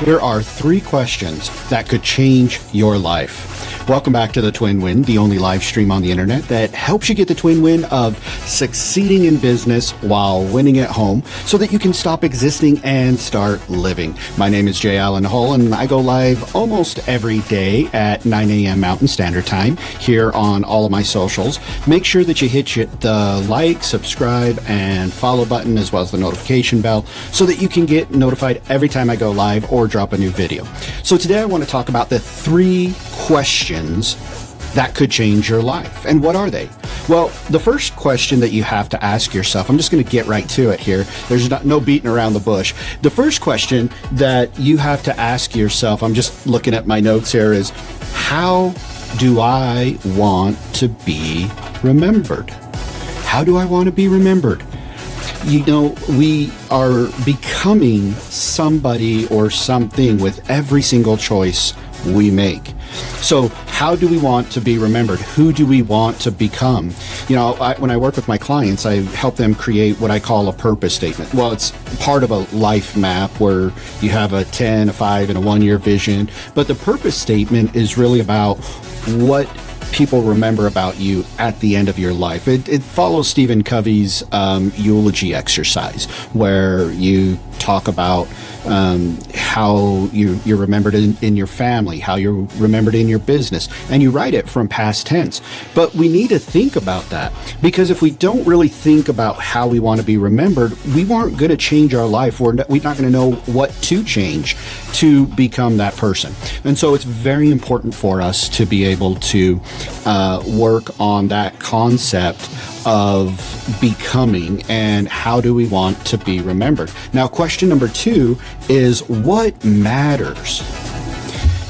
Here are 3 questions that could change your life. Welcome back to the Twin Win, the only live stream on the internet that helps you get the twin win of succeeding in business while winning at home so that you can stop existing and start living. My name is Jay Allen Hull, and I go live almost every day at 9 a.m. Mountain Standard Time here on all of my socials. Make sure that you hit the like, subscribe, and follow button as well as the notification bell so that you can get notified every time I go live or drop a new video. So today I want to talk about the 3 questions that could change your life. And what are they? Well, the first question that you have to ask yourself, I'm just going to get right to it here. There's no beating around the bush. The first question that you have to ask yourself, I'm just looking at my notes here, is how do I want to be remembered? How do I want to be remembered? You know, we are becoming somebody or something with every single choice we make. So how do we want to be remembered? Who do we want to become? You know, when I work with my clients, I help them create what I call a purpose statement. Well, it's part of a life map where you have a 10, a 5, and a 1-year vision. But the purpose statement is really about what people remember about you at the end of your life. It follows Stephen Covey's eulogy exercise, where you talk about how you're remembered in your family, how you're remembered in your business, and you write it from past tense. But we need to think about that, because if we don't really think about how we want to be remembered, we aren't going to change our life. We're not going to know what to change to become that person. And so it's very important for us to be able to work on that concept of becoming and how do we want to be remembered. Now, question number 2 is what matters?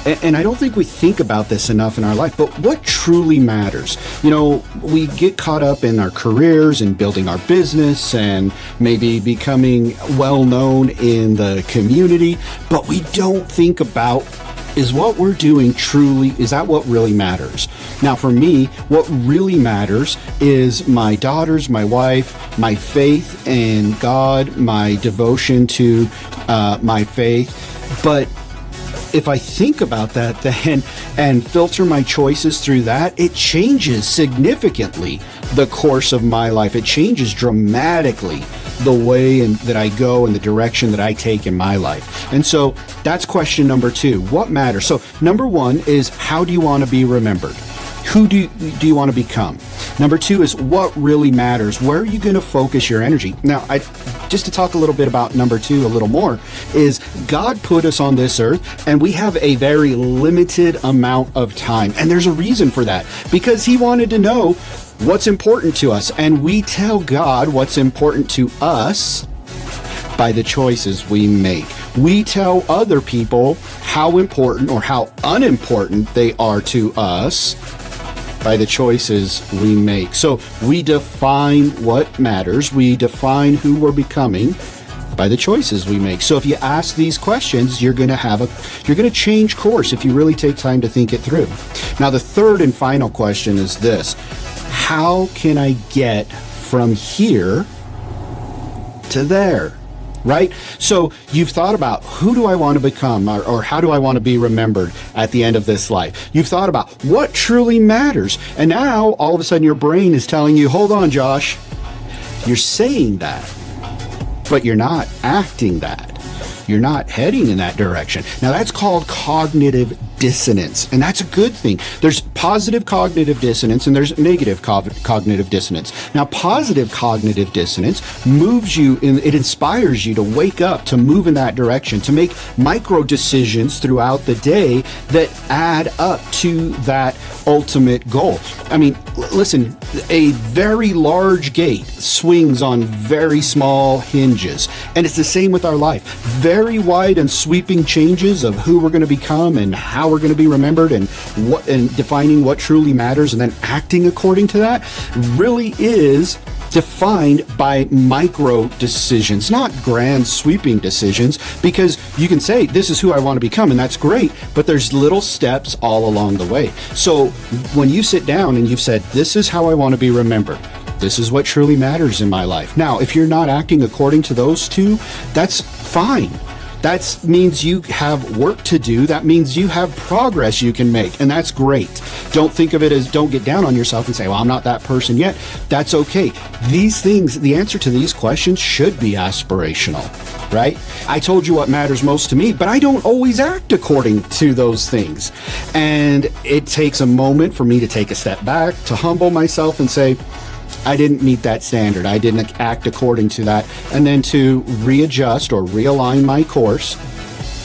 And I don't think we think about this enough in our life, but what truly matters? You know, we get caught up in our careers and building our business and maybe becoming well known in the community, but we don't think about, is what we're doing truly, is that what really matters? Now, for me, what really matters is my daughters, my wife, my faith in God, my devotion to my faith. But if I think about that then and filter my choices through that, it changes significantly the course of my life. It changes dramatically the way that I go and the direction that I take in my life. And so that's question number 2. What matters? So number 1 is, how do you want to be remembered? Who do you want to become? Number 2 is, what really matters? Where are you going to focus your energy? Now, just to talk a little bit about number 2 a little more, is God put us on this earth and we have a very limited amount of time. And there's a reason for that, because He wanted to know what's important to us. And we tell God what's important to us by the choices we make. We tell other people how important or how unimportant they are to us by the choices we make. So we define what matters. We define who we're becoming by the choices we make. So if you ask these questions, you're going to change course if you really take time to think it through. Now, the third and final question is this: how can I get from here to there? Right? So you've thought about, who do I want to become, or how do I want to be remembered at the end of this life? You've thought about what truly matters. And now all of a sudden your brain is telling you, hold on, Josh, you're saying that, but you're not acting that. You're not heading in that direction. Now that's called cognitive dissonance, and that's a good thing. There's positive cognitive dissonance and there's negative cognitive dissonance. Now, positive cognitive dissonance moves you, it inspires you to wake up, to move in that direction, to make micro decisions throughout the day that add up to that ultimate goal. I mean, listen, a very large gate swings on very small hinges, and it's the same with our life. Very wide and sweeping changes of who we're going to become and how we're going to be remembered, and defining what truly matters and then acting according to that really is defined by micro decisions, not grand sweeping decisions, because you can say, this is who I want to become, and that's great, but there's little steps all along the way. So when you sit down and you've said, this is how I want to be remembered, this is what truly matters in my life. Now, if you're not acting according to those two, that's fine. That means you have work to do. That means you have progress you can make, and that's great. Don't think of it as, don't get down on yourself and say, well, I'm not that person yet. That's okay. These things, the answer to these questions should be aspirational, right? I told you what matters most to me, but I don't always act according to those things. And it takes a moment for me to take a step back, to humble myself and say, I didn't meet that standard. I didn't act according to that. And then to readjust or realign my course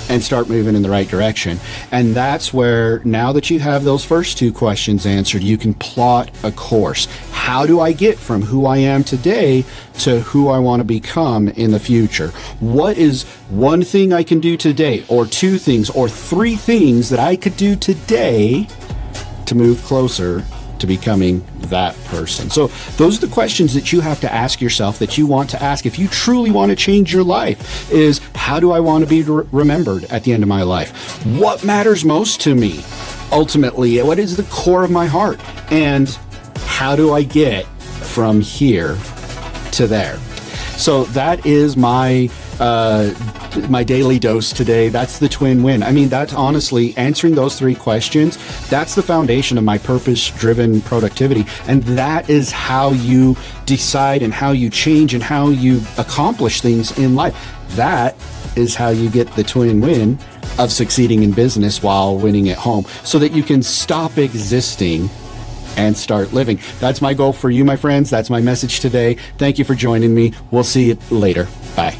and start moving in the right direction. And that's where, now that you have those first two questions answered, you can plot a course. How do I get from who I am today to who I want to become in the future? What is one thing I can do today, or two things, or three things that I could do today to move closer to becoming that person? So those are the questions that you have to ask yourself, that you want to ask if you truly want to change your life. Is, how do I want to be remembered at the end of my life? What matters most to me? Ultimately, what is the core of my heart? And how do I get from here to there? So that is my daily dose today. That's the Twin Win. I mean, that's honestly answering those three questions. That's the foundation of my purpose-driven productivity. And that is how you decide and how you change and how you accomplish things in life. That is how you get the Twin Win of succeeding in business while winning at home, so that you can stop existing and start living. That's my goal for you, my friends. That's my message today. Thank you for joining me. We'll see you later. Bye.